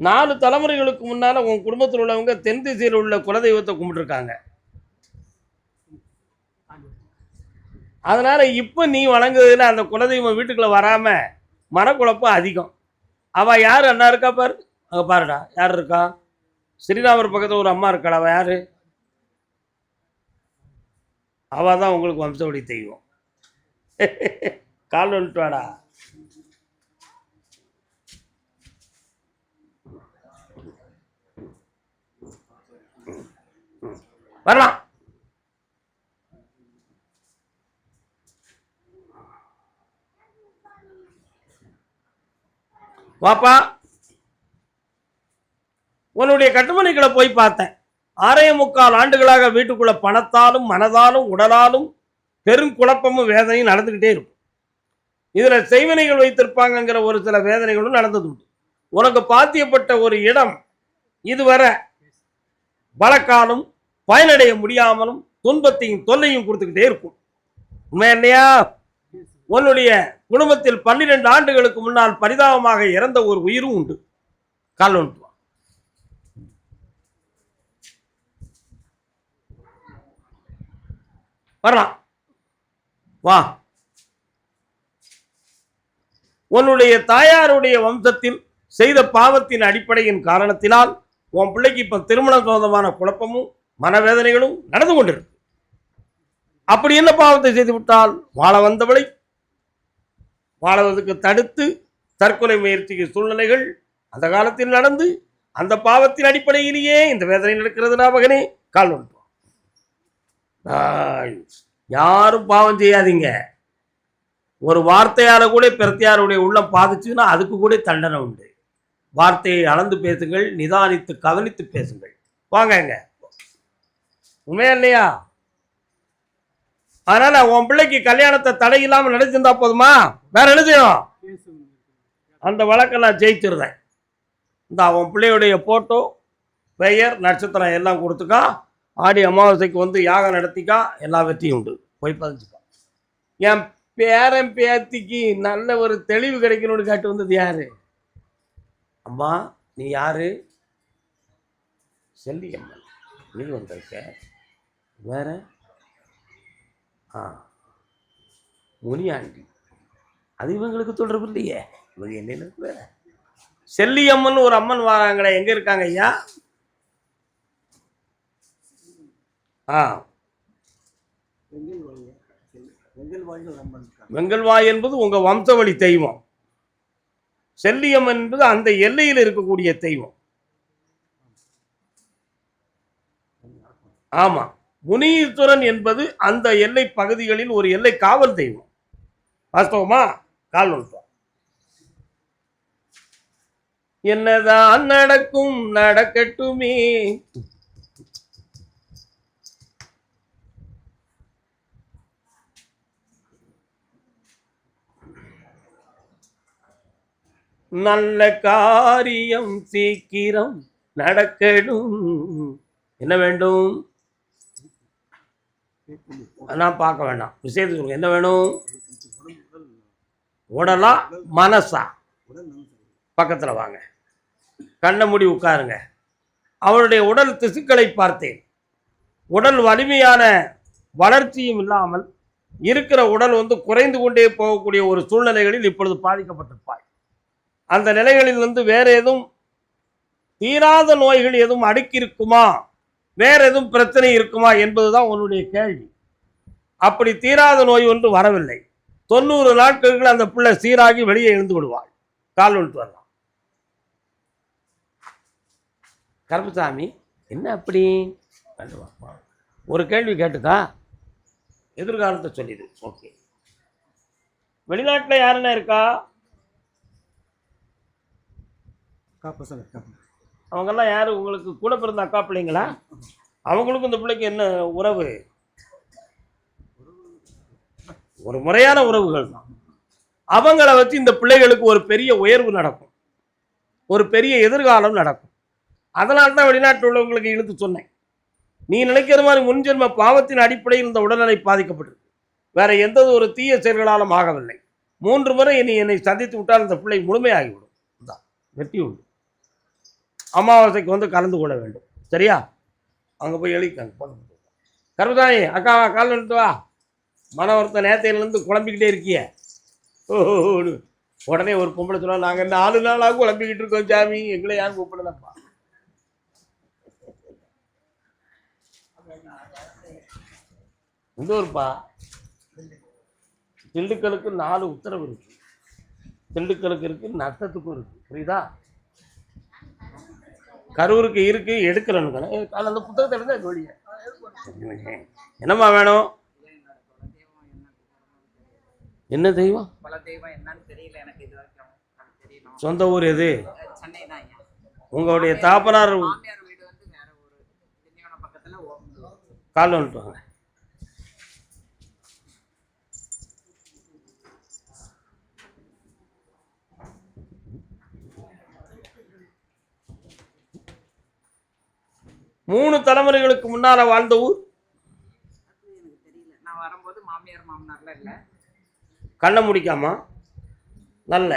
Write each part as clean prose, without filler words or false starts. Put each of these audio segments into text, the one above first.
4 தலைமுறைகளுக்கு முன்னால் உன் குடும்பத்தில் உள்ளவங்க தென் திசையில் உள்ள குலதெய்வத்தை கும்பிட்டுருக்காங்க. அதனால் இப்போ நீ வணங்குறதுல அந்த குலதெய்வம் வீட்டுக்குள்ளே வராமல் மனக்குழப்பம் அதிகம். அவள் யார் அண்ணா இருக்கா பாரு, அங்கே பாருடா யார் இருக்கா? ஸ்ரீராமர் பக்கத்தில் ஒரு அம்மா இருக்காள், அவள் யார்? அவள் தான் உங்களுக்கு வம்சவழி தெய்வம். கால் வந்துட்டு வாடா. வரலாம். வாப்பா. உன்னுடைய கட்டுமனைகளை போய் பார்த்தேன். 6.25 ஆண்டுகளாக வீட்டுக்குள்ள பணத்தாலும் மனதாலும் உடலாலும் பெரும் குழப்பமும் வேதனையும் நடந்துக்கிட்டே இருக்கும். இதில் செய்வினைகள் வைத்திருப்பாங்கங்கிற ஒரு சில வேதனைகளும் நடந்தது உண்டு. உனக்கு பாத்தியப்பட்ட ஒரு இடம் இதுவரை பலக்காலும் பயனடைய முடியாமலும் துன்பத்தையும் தொல்லையும் கொடுத்துக்கிட்டே இருக்கும். உண்மையா இல்லையா? உன்னுடைய குடும்பத்தில் 12 ஆண்டுகளுக்கு முன்னால் பரிதாபமாக இறந்த ஒரு உயிரும் உண்டு. கால் ஒன்று வரலாம். வா. உன்னுடைய தாயாருடைய வம்சத்தில் செய்த பாவத்தின் அடிப்படையின் காரணத்தினால் உன் பிள்ளைக்கு இப்ப திருமண சொந்தமான குழப்பமும் மனவேதனைகளும் நடந்து கொண்டிருக்கு. அப்படி என்ன பாவத்தை செய்து விட்டால் வாழ வந்தவளை வாழவதற்கு தடுத்து தற்கொலை முயற்சிக்கு சூழ்நிலைகள் அந்த காலத்தில் நடந்து அந்த பாவத்தின் அடிப்படையிலேயே இந்த வேதனை நடக்கிறதுனா மகனே கால் ஒன்று. யாரும் பாவம் செய்யாதீங்க. ஒரு வார்த்தையால கூட பிரத்தியாருடைய உள்ளம் பாதிச்சுன்னா அதுக்கு கூட தண்டனை உண்டு. வார்த்தையை அளந்து பேசுங்கள், நிதானித்து கவனித்து பேசுங்கள். வாங்க, உண்மையா இல்லையா? அதனால உன் பிள்ளைக்கு கல்யாணத்தை தடை இல்லாமல் நடத்திருந்தா போதுமா? வேற என்ன செய்யும்? அந்த வழக்கை நான் ஜெயிச்சிருந்தேன். இந்த உன் பிள்ளையுடைய போட்டோ, பெயர், நட்சத்திரம் எல்லாம் கொடுத்துக்கா. ஆடி அமாவாசைக்கு வந்து யாகம் நடத்திக்கா. எல்லா வெற்றியும் உண்டு. போய் பதிஞ்சுக்கா. என் பேரன் பேத்திக்கு நல்ல ஒரு தெளிவு கிடைக்கணும்னு கேட்டு வந்தது யாரு? அம்மா நீ யாரு? செல்லியம்மன். நீ வந்திருக்க. வேற முனியாண்டி. அது இவங்களுக்கு தொடர்பு இல்லையே. இவங்க என்ன செல்லியம்மன் ஒரு அம்மன் வராங்களே, எங்க இருக்காங்க ஐயா? வெங்கல்வாய் என்பது உங்க வம்சவழி தெய்வம். செல்லியம்மன் என்பது அந்த எல்லையில் இருக்கக்கூடிய தெய்வம். ஆமா, முனீஸ்வரன் என்பது அந்த எல்லை பகுதிகளில் ஒரு எல்லை காவல் தெய்வம். வாஸ்தவமா? கால் ஒன்று. என்னதான் நடக்கும் நடக்கட்டுமே. நல்ல காரியம் சீக்கிரம் நடக்கணும். என்ன வேண்டும்? நான் பார்க்க வேண்டாம், விஷயத்துக்கு என்ன வேணும்? உடலா மனசா? பக்கத்தில் வாங்க, கண்ணை மூடி உட்காருங்க. அவளுடைய உடல் திசுக்களை பார்த்தேன். உடல் வலிமையான வளர்ச்சியும் இல்லாமல் இருக்கிற உடல் வந்து குறைந்து கொண்டே போகக்கூடிய ஒரு சூழ்நிலைகளில் இப்பொழுது பாதிக்கப்பட்டிருப்பாய். அந்த நிலைகளில் வந்து வேற எதுவும் தீராத நோய்கள் எதுவும் அடுக்கி இருக்குமா, வேற எதுவும் பிரச்சனை இருக்குமா என்பதுதான் உன்னுடைய கேள்வி. அப்படி தீராத நோய் ஒன்று வரவில்லை. 90 நாட்களுக்கு அந்த பிள்ளை சீராகி வெளியே எழுந்து விடுவாள். கால் ஒன்று வரலாம். கருப்பசாமி என்ன அப்படி? ஒரு கேள்வி கேட்டுக்கா, எதிர்காலத்தை சொல்லிடு. ஓகே, வெளிநாட்டில் யாருன்னா இருக்கா? அவங்கெல்லாம் யாரு? உங்களுக்கு கூட பிறந்த அக்கா பிள்ளைங்களா? அவங்களுக்கும் இந்த பிள்ளைக்கு என்ன உறவு? ஒரு முறையான உறவுகள் தான். அவங்கள வச்சு இந்த பிள்ளைகளுக்கு ஒரு பெரிய உயர்வு நடக்கும், ஒரு பெரிய எதிர்காலம் நடக்கும். அதனால தான் வெளிநாட்டில் உள்ளவங்களுக்கு இழுத்து சொன்னேன். நீ நினைக்கிற மாதிரி முன்ஜென்ம பாவத்தின் அடிப்படையில் இந்த உடல்நிலை பாதிக்கப்பட்டிருக்கு. வேற எந்த ஒரு தீய செயல்களாலும் ஆகவில்லை. 3 முறை நீ என்னை சந்தித்து விட்டால் இந்த பிள்ளை முழுமையாகிவிடும். வெற்றி உண்டு. அமாவாசைக்கு வந்து கலந்து கொள்ள வேண்டும். சரியா? அங்கே போய் எழுதிக்காங்க. கருமசாமி அக்கா கால் வந்துட்டு வா. மன ஒருத்த நேரத்திலேருந்து குழம்பிக்கிட்டே இருக்கிய. உடனே ஒரு பொம்பளை சொல்ல, நாங்கள் 4 நாளாக குழம்பிக்கிட்டு இருக்கோம் சாமி, எங்களை யாரும் கூப்பிடலப்பா. இந்த ஊருப்பா. திண்டுக்கலுக்கு 4 உத்தரவு இருக்கு. திண்டுக்கலுக்கு இருக்கு, நத்தத்துக்கும் இருக்கு. புரியுதா? கரூருக்கு இருக்கு, எடுக்கிறேன்னு அந்த புத்தகத்தை இருந்தா வெளிய. என்னம்மா வேணும்? என்ன தெய்வம்? சொந்த ஊர் எது? உங்களுடைய தாப்பனார் கால் வந்துட்டு வாங்க. மூணு தலைமுறைகளுக்கு முன்னால வாழ்ந்த ஊர். கண்ணை முடிக்காமா நல்ல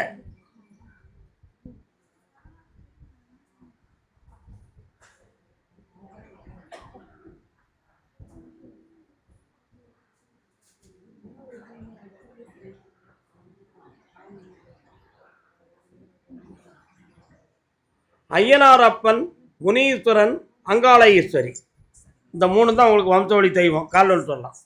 ஐயனாரப்பன், முனீஸ்வரன், அங்காள ஈஸ்வரி, இந்த 3 தான் உங்களுக்கு வம்சவழி தெய்வம். கால் சொல்லலாம்.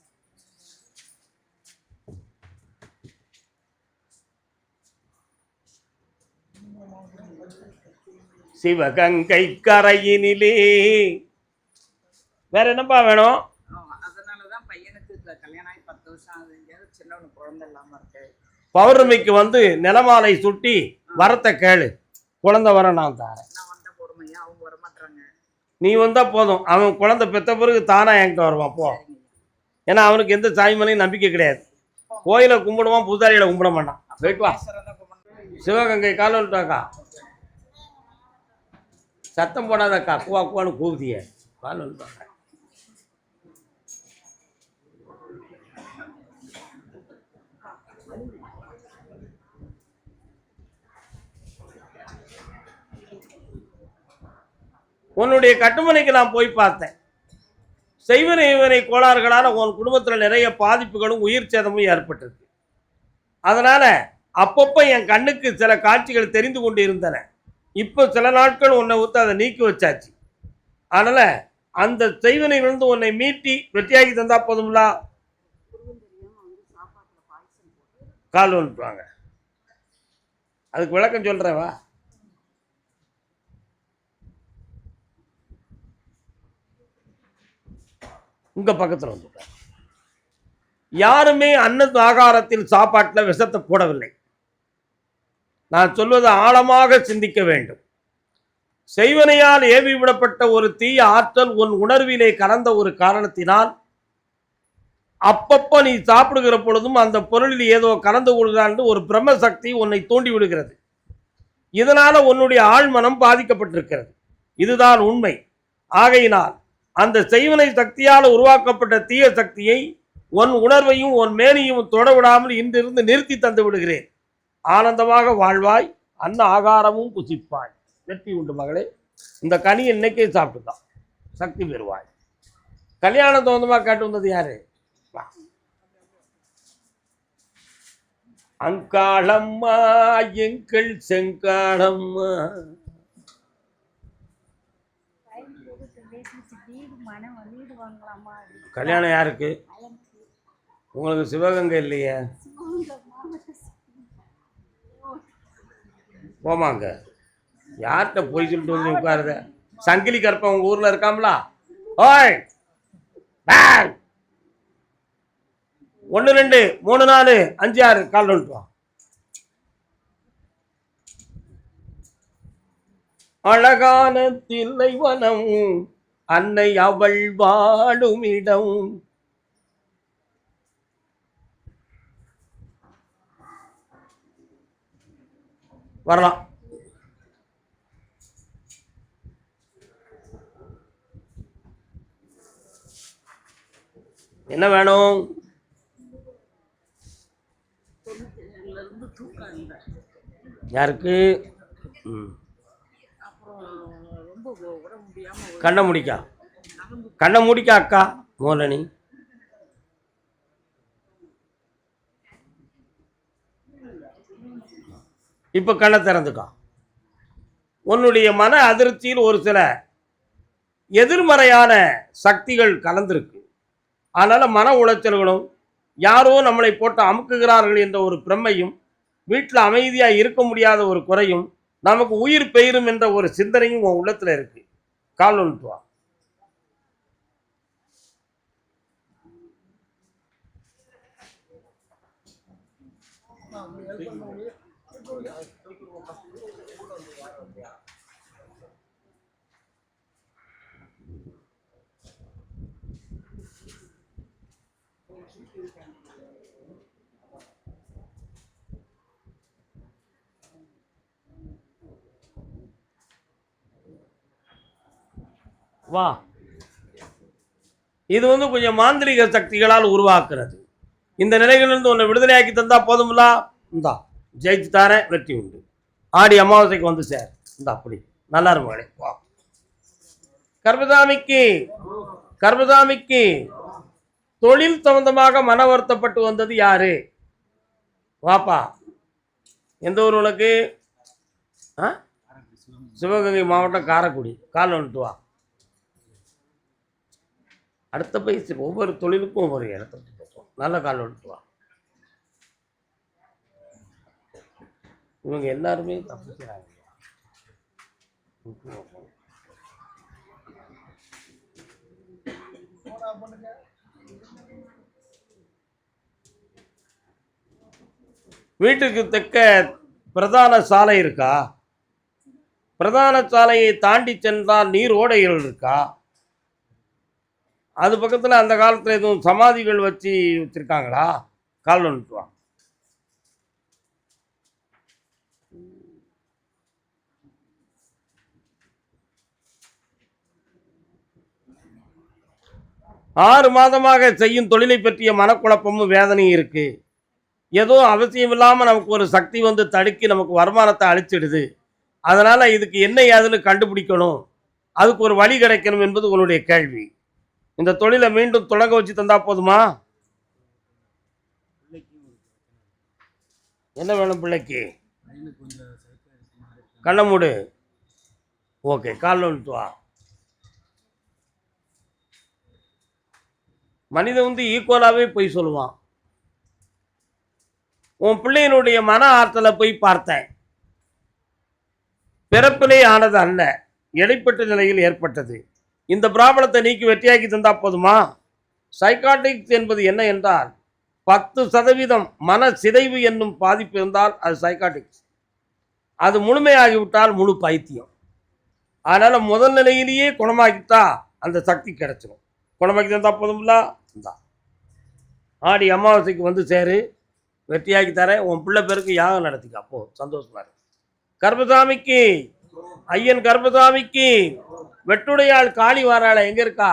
சிவகங்கை கரையினிலே. வேற என்னப்பா வேணும்? அதனாலதான் பையனுக்கு கல்யாணம் ஆகி 10 வருஷம் ஆகுது. சின்னவனுக்கு குழந்தை இல்லாம இருக்கு. பௌர்ணமிக்கு வந்து நிலமாலை சுட்டி வரத்தை கேளு, குழந்தை வர நான் தாரேன். நீ வந்தா போதும், அவன் குழந்தை பெற்ற பிறகு தானா என்கிட்ட வருவான் போ. ஏன்னா அவனுக்கு எந்த சாமி மேலேயும் நம்பிக்கை கிடையாது. கோயிலை கும்பிடுவான், பூசாரியில கும்பிட மாட்டான். போயிட்டு வா. சிவகங்கை கால் வந்துட்டாக்கா. சத்தம் போடாதக்கா, குவா குவான்னு கூவுதிய. கால் வந்துட்டாங்க. உன்னுடைய கட்டுமனைக்கு நான் போய் பார்த்தேன். செய்வனை கோளாறுகளால் உன் குடும்பத்தில் நிறைய பாதிப்புகளும் உயிர் சேதமும் ஏற்பட்டிருக்கு. அதனால அப்பப்போ என் கண்ணுக்கு சில காட்சிகள் தெரிந்து கொண்டு இருந்தன. இப்போ சில நாட்கள் உன்னை ஊற்று அதை நீக்கி வச்சாச்சு. அதனால அந்த செய்வனையிலிருந்து உன்னை மீட்டி வெற்றியாகி தந்தா போதும்ல. கால் வந்துட்டுவாங்க. அதுக்கு விளக்கம் சொல்றேவா. உங்க பக்கத்தில் வந்துட்டார். யாருமே ஆகாரத்தில் சாப்பாட்டில் விஷத்தை போடவில்லை. நான் சொல்வதை ஆழமாக சிந்திக்க வேண்டும். செய்வனையால் ஏவி விடப்பட்ட ஒரு தீய ஆற்றல் உன் உணர்விலே கலந்த ஒரு காரணத்தினால் அப்பப்போ நீ சாப்பிடுகிற பொழுதும் அந்த பொருளில் ஏதோ கலந்து கொள்கிறான் ஒரு பிரம்ம சக்தி உன்னை தூண்டி விடுகிறது. இதனால உன்னுடைய ஆழ்மனம் பாதிக்கப்பட்டிருக்கிறது. இதுதான் உண்மை. ஆகையினால் அந்த செய்வனை சக்தியால் உருவாக்கப்பட்ட தீய சக்தியை உன் உணர்வையும் உன் மேனியும் தொடவிடாமல் இன்றிருந்து நிறுத்தி தந்து விடுகிறேன். ஆனந்தமாக வாழ்வாய், அன்ன ஆகாரமும் புசிப்பாய். வெற்றி உண்டு மகளே. இந்த கனி இன்னைக்கே சாப்பிட்டுதான் சக்தி பெறுவாய். கல்யாணம் தோந்தமாக கேட்டு வந்தது யாரு? அங்காளம்மா எங்கள் செங்காளம்மா. கல்யாணம் யாருக்கு? உங்களுக்கு சிவகங்கை இல்லையே. போமாங்க. யார்கிட்ட போய் சொல்லிட்டு வந்து உட்காருத? சங்கிலி கற்ப உங்க ஊர்ல இருக்காங்களா? ஓய் 1 2 3 4 5 6 கால் வந்துட்டு. அழகான தில்லைவனம் அன்னை அவள் வாழும் இடம். வரலாம். என்ன வேணும்? யாருக்கு? கண்ணை முடிக்கா, கண்ணை முடிக்கா அக்கா மோலனி. இப்ப கண்ணை திறந்துக்கா. உன்னுடைய மன அதிர்ச்சியில் ஒரு சில எதிர்மறையான சக்திகள் கலந்திருக்கு. அதனால மன உளைச்சல்களும், யாரோ நம்மளை போட்டு அமுக்குகிறார்கள் என்ற ஒரு பிரமையும், வீட்டில் அமைதியா இருக்க முடியாத ஒரு குறையும், நமக்கு உயிர் பெயரும் என்ற ஒரு சிந்தனையும் உன் உள்ளத்துல இருக்கு. கால் ஒன்று வா. வா. இது கொஞ்சம் மாந்திரிக சக்திகளால் உருவாக்குறது. இந்த நிலைகளிலிருந்து உன்னை விடுதலையாக்கி தந்தா போதும்ல. இந்தா ஜெயிச்சு தாரேன், வெற்றி உண்டு. ஆடி அமாவாசைக்கு வந்து சேர். இந்தா அப்படி நல்லா இருமகளே. வா. கர்மசாமிக்கு கர்மசாமிக்கு தொழில் சம்பந்தமாக மன வருத்தப்பட்டு வந்தது யாரு? வாப்பா. எந்த ஊர் உனக்கு? சிவகங்கை மாவட்டம் காரைக்குடி. கால் வந்துட்டு வா. அடுத்த பயிற்சி ஒவ்வொரு தொழிலுக்கும் ஒவ்வொரு இடத்த பற்றி பேசுவோம். நல்ல கால் வந்துட்டு வா. இவங்க எல்லாருமே தப்பிக்கிறாங்க. வீட்டுக்கு தெற்க பிரதான சாலை இருக்கா? பிரதான சாலையை தாண்டி சென்றால் நீர் ஓடைகள் இருக்கா? அது பக்கத்தில் அந்த காலத்தில் எதுவும் சமாதிகள் வச்சிருக்காங்களா? கால் வந்துட்டு வா. ஆறு மாதமாக செய்யும் தொழிலை பற்றிய மனக்குழப்பமும் வேதனையும் இருக்கு. ஏதோ அவசியம் இல்லாமல் நமக்கு ஒரு சக்தி தடுக்கி நமக்கு வருமானத்தை அழிச்சிடுது. அதனால இதுக்கு என்ன ஏதுன்னு கண்டுபிடிக்கணும், அதுக்கு ஒரு வழி கிடைக்கணும் என்பது உன்னுடைய கேள்வி. இந்த தொழிலை மீண்டும் தொடங்க வச்சு தந்தா போதுமா? என்ன வேணும் பிள்ளைக்கு? கண்ண மூடு. ஓகே, கால் வந்துட்டு வா. மனிதன் ஈக்குவலாகவே போய் சொல்லுவான். உன் பிள்ளையினுடைய மன ஆற்றலை போய் பார்த்தேன். பிறப்பிலே ஆனது அல்ல, இடைப்பட்ட நிலையில் ஏற்பட்டது. இந்த பிராபலத்தை நீக்கி வெற்றியாக்கி தந்தா போதுமா? சைக்காட்டிக்ஸ் என்பது என்ன என்றால் 10% மன சிதைவு என்னும் பாதிப்பு இருந்தால் அது சைக்காட்டிக்ஸ். அது முழுமையாகிவிட்டால் முழு பைத்தியம். அதனால முதல் நிலையிலேயே குணமாக்கிட்டா அந்த சக்தி கிடைச்சிடும். குணமாக்கி தந்தா போதும்ல. இந்தா ஆடி அமாவாசைக்கு வந்து சேரு, வெற்றியாக்கி தரேன். உன் பிள்ளை பேருக்கு யாகம் நடத்திக்க. அப்போ சந்தோஷமா இருக்கு. கர்மசாமிக்கு, ஐயன் கர்மசாமிக்கு வெட்டுடையாள் காளி வாராள எங்க இருக்கா?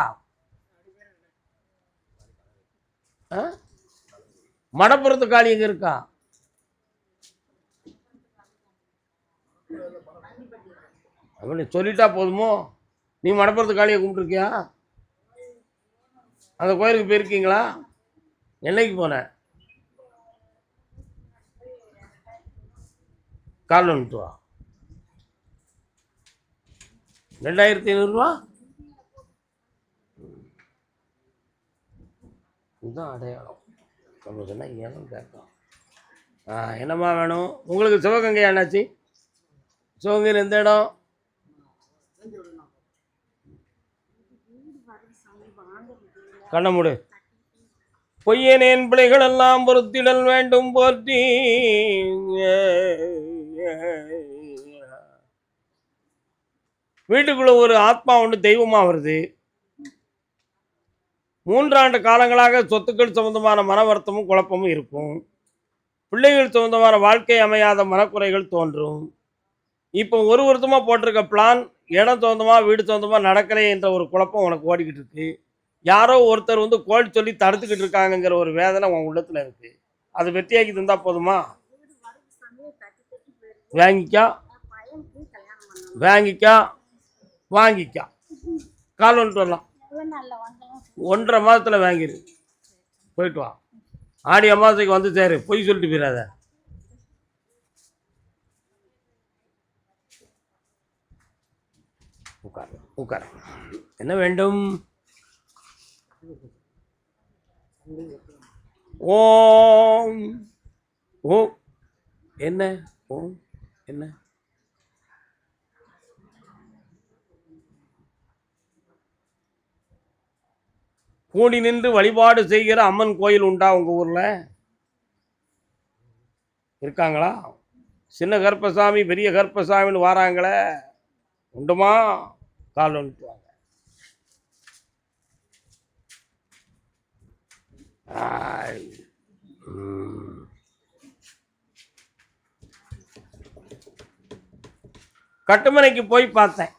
மடப்புறத்து காளி எங்க இருக்கா? அவனை சொல்லிட்டா போதுமோ? நீ மடப்புறத்து காளியை கும்பிட்டுருக்கியா? அந்த கோயிலுக்கு போயிருக்கீங்களா? என்னைக்கு போன? கால் வந்துட்டு வா. 2500 இதுதான் அடையாளம். நம்மளுக்குன்னா ஏனும் கேட்கும். என்னம்மா வேணும் உங்களுக்கு? சிவகங்கை என்னாச்சு? சிவகங்கையில் எந்த இடம்? கண்ண மூடு. பொய்யனேன் பிள்ளைகள் எல்லாம் பொறுத்திடல் வேண்டும் போற்றி. வீட்டுக்குள்ள ஒரு ஆத்மா தெய்வமா வருது. 3 ஆண்டு காலங்களாக சொத்துக்கள் சம்பந்தமான மன வருத்தமும் குழப்பமும் இருக்கும். பிள்ளைகள் சம்பந்தமான வாழ்க்கை அமையாத மனக்குறைகள் தோன்றும். இப்போ ஒரு வருத்தமா போட்டிருக்க பிளான் இடம் சொந்தமா வீடு சொந்தமா நடக்கலையே என்ற ஒரு குழப்பம் உனக்கு ஓடிக்கிட்டு இருக்கு. யாரோ ஒருத்தர் கோல் சொல்லி தடுத்துக்கிட்டு இருக்காங்கங்கிற ஒரு வேதனை உன் உள்ளத்துல இருக்கு. அது வெற்றியாக்கி தந்தா போதுமா? வாங்கிக்கா வாங்கிக்கா. வாங்கிக்கா. கால் வந்துட்டு வரலாம். 1.5 மாதத்தில் வாங்கிடு. போயிட்டு வா. ஆடி அமாவாசைக்கு வந்து சேரு. பொய் சொல்லிட்டு போயிடாத. உட்கார் உட்கார். என்ன வேண்டும்? ஓம். ஓ என்ன? ஓம் என்ன? கூடி நின்று வழிபாடு செய்கிற அம்மன் கோயில் உண்டா உங்க ஊர்ல? இருக்காங்களா? சின்ன கருப்பசாமி பெரிய கருப்பசாமின்னு வாராங்களே, உண்டுமா? கால் வந்துட்டு வாங்க. கட்டுமனைக்கு போய் பார்த்தேன்.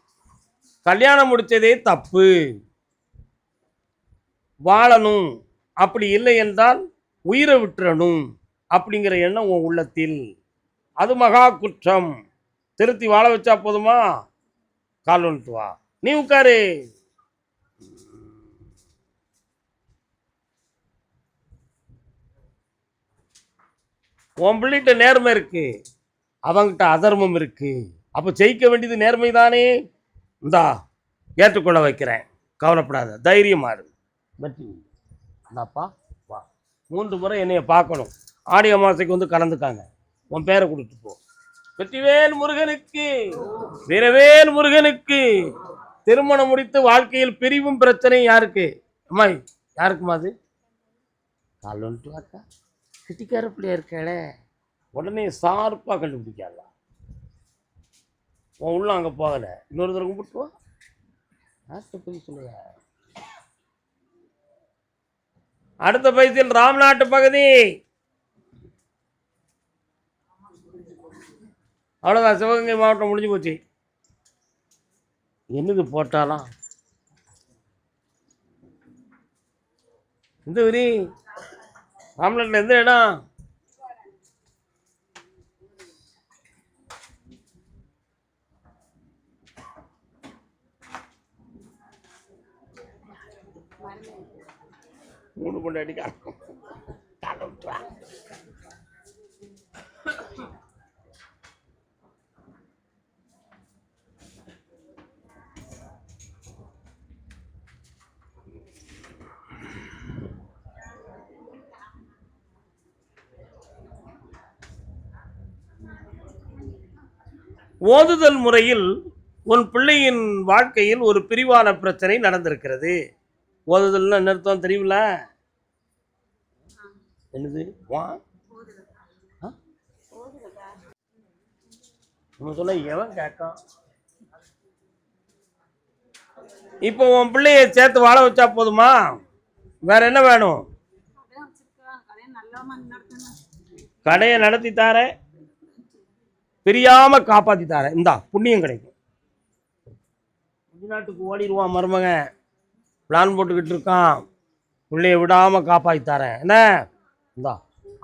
கல்யாணம் முடிச்சதே தப்பு, வாழணும், அப்படி இல்லை என்றால் உயிரை விட்டுறணும் அப்படிங்கிற எண்ணம் உன் உள்ளத்தில். அது மகா குற்றம். திருத்தி வாழ வச்சா போதுமா? கால் வந்துட்டு வா. நீ உட்காரு. உன் பிள்ளைகிட்ட நேர்மை இருக்கு, அவங்கிட்ட அதர்மம் இருக்கு. அப்போ ஜெயிக்க வேண்டியது நேர்மை தானே. இந்தா ஏற்றுக்கொள்ள வைக்கிறேன், கவலைப்படாத, தைரியமா இரு. வெற்றி இந்தாப்பா வா. 3 முறை என்னைய பார்க்கணும். ஆடி அமாவாசைக்கு வந்து கலந்துக்காங்க. உன் பேரை கொடுத்து போ. வெற்றிவேல் முருகனுக்கு, வீரவேல் முருகனுக்கு. திருமணம் முடித்து வாழ்க்கையில் பிரிவும் பிரச்சனை யாருக்கு? அம்மாய் யாருக்குமா அது? கால் வந்துட்டு வாக்கா. கிட்டிக்கார பிள்ளையா இருக்காளே, உடனே சார்பாக கண்டுபிடிக்காதா? உன் உள்ள அங்கே போகலை. இன்னொரு தடவை கும்பிட்டு வா. யார்கிட்ட போய் சொல்லுவ? அடுத்த பைசில் ராம்நாட்டு பகுதி. அவ்வளோதான், சிவகங்கை மாவட்டம் முடிஞ்சு போச்சு. என்னது போட்டாலாம் இந்த வரி ராம்நாட்டில் எந்த இடம்? மூணு கொண்டு அடிக்க. ஓதுதல் முறையில் உன் பிள்ளையின் வாழ்க்கையில் ஒரு பிரிவான பிரச்சனை நடந்திருக்கிறது. ஓதுதல்னா என்ன அர்த்தம் தெரியுமில? என்னது? நம்ம சொல்ல எவன் கேட்கான்? இப்போ உன் பிள்ளைய சேர்த்து வாழ வச்சா போதுமா? வேற என்ன வேணும்? கடையை நடத்தி தார, பிரியாம காப்பாத்தி தார. இந்தா புண்ணியம் கிடைக்கும். வெளிநாட்டுக்கு ஓடிடுவான் மருமகன், பிளான் போட்டுக்கிட்டு இருக்கான். பிள்ளைய விடாம காப்பாத்தி தரேன். என்ன? இந்தா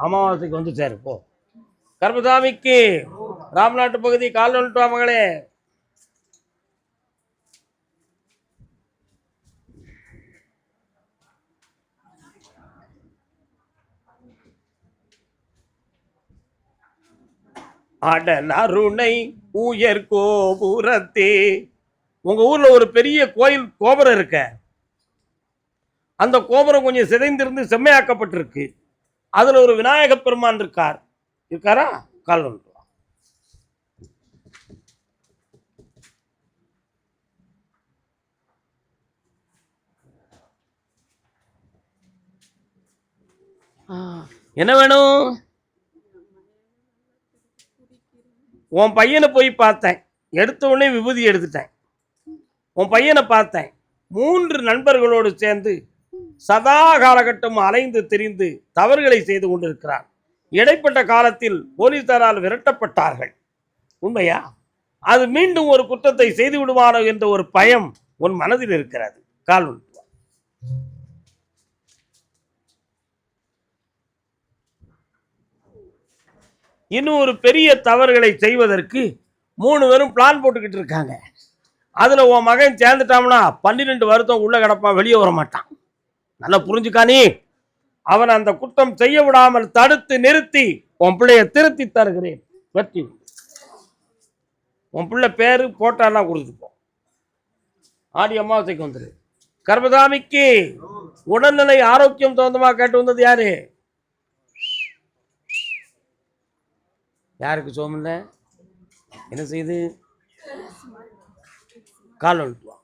அமாவாசைக்கு வந்து சேரு போ. கருப்பசாமிக்கு ராம்நாட்டு பகுதி கால் வந்துட்டு மகளே. அடனருணை உயர் கோபுரத்தே. உங்க ஊர்ல ஒரு பெரிய கோயில் கோபுரம் இருக்க. அந்த கோபுரம் கொஞ்சம் சிதைந்திருந்து செம்மையாக்கப்பட்டிருக்கு. அதுல ஒரு விநாயக பெருமான் இருக்காரா? கால் வந்துட்டு. என்ன வேணும்? உன் பையனை போய் பார்த்தேன், எடுத்த உடனே விபூதி எடுத்துட்டேன். உன் பையனை பார்த்தேன், 3 நண்பர்களோடு சேர்ந்து சதா காலகட்டம் அலைந்து திரிந்து தவறுகளை செய்து கொண்டிருக்கிறார். இடைப்பட்ட காலத்தில் போலீசாரால் விரட்டப்பட்டார்கள். உண்மையா? அது மீண்டும் ஒரு குற்றத்தை செய்து விடுவானோ என்ற ஒரு பயம் உன் மனதில் இருக்கிறது. கால் உண்டு. இன்னும் ஒரு பெரிய தவறுகளை செய்வதற்கு 3 பேரும் பிளான் போட்டுக்கிட்டு இருக்காங்க. அதுல உன் மகன் சேர்ந்துட்டான்னா 12 வருஷம் உள்ள கிடப்பான், வெளியே வர மாட்டான். நல்லா புரிஞ்சுக்கானி. அவன் அந்த குற்றம் செய்ய விடாமல் தடுத்து நிறுத்தி உன் பிள்ளைய திருத்தி தருகிறேன். வெற்றி. உன் பிள்ளை பேரு போட்டாலாம் கொடுத்துப்போம். ஆடி அமாவாசைக்கு வந்துரு. கர்மசாமிக்கு உடல்நிலை ஆரோக்கியம் தகுந்தமா கேட்டு வந்தது யாரு? யாருக்கு சோமில்ல? என்ன செய்யுது? கால் வந்துட்டுவான்.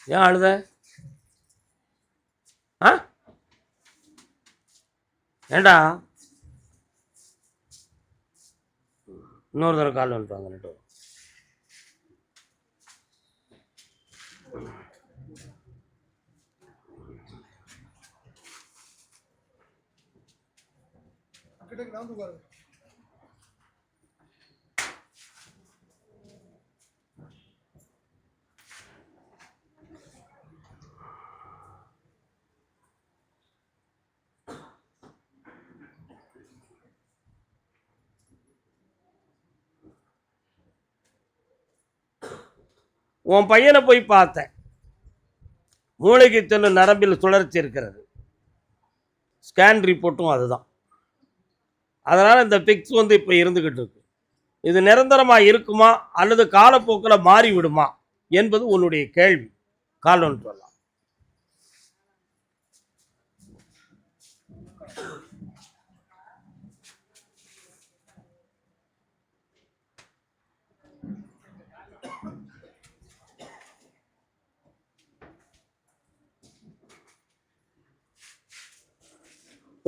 ஏன் அழுத? ஏண்டா இன்னொரு தடவை கால் வந்துட்டாங்க. ரெண்டு உன் பையனை போய் பார்த்தேன். மூளைக்கு செல்லும் நரம்பில் சுழற்சி இருக்கிறது. ஸ்கேன் ரிப்போர்ட்டும் அதுதான். அதனால் இந்த பிக்ஸ் இப்போ இருந்துக்கிட்டு இருக்கு. இது நிரந்தரமாக இருக்குமா அல்லது காலப்போக்கில் மாறிவிடுமா என்பது உன்னுடைய கேள்வி. கால் ஒன்று சொல்லலாம்.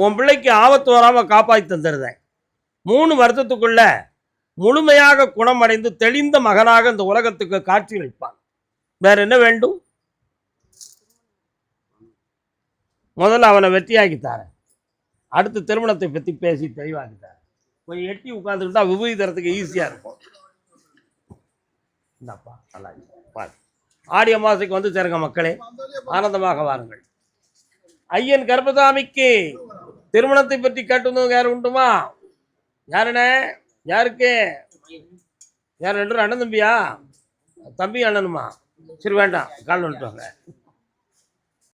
உன் பிள்ளைக்கு ஆபத்து வராமல் காப்பாற்றி தந்துடுறேன். 3 வருஷத்துக்குள்ள முழுமையாக குணமடைந்து தெளிந்த மகனாக இந்த உலகத்துக்கு காட்சி அளிப்பான். வேற என்ன வேண்டும்? முதல்ல அவனை வெற்றியாக்கித்தாரேன். அடுத்து திருமணத்தை பற்றி பேசி தெளிவாக்கித்தாரேன். கொஞ்சம் எட்டி உட்கார்ந்துக்கிட்டா விபூதி தரத்துக்கு ஈஸியாக இருக்கும். இந்தப்பா நல்லா பாரு. ஆடி அமாவாசைக்கு வந்து சேருங்க மக்களே, ஆனந்தமாக வாருங்கள். ஐயன் கர்மசாமிக்கு திருமணத்தை பற்றி கேட்டு யார் உண்டுமா? யாருண்ணே? யாருக்கு? யார்? 2 அண்ணன் தம்பியா? தம்பி அண்ணனுமா? சரி வேண்டாம், கால் வந்துட்டு வாங்க.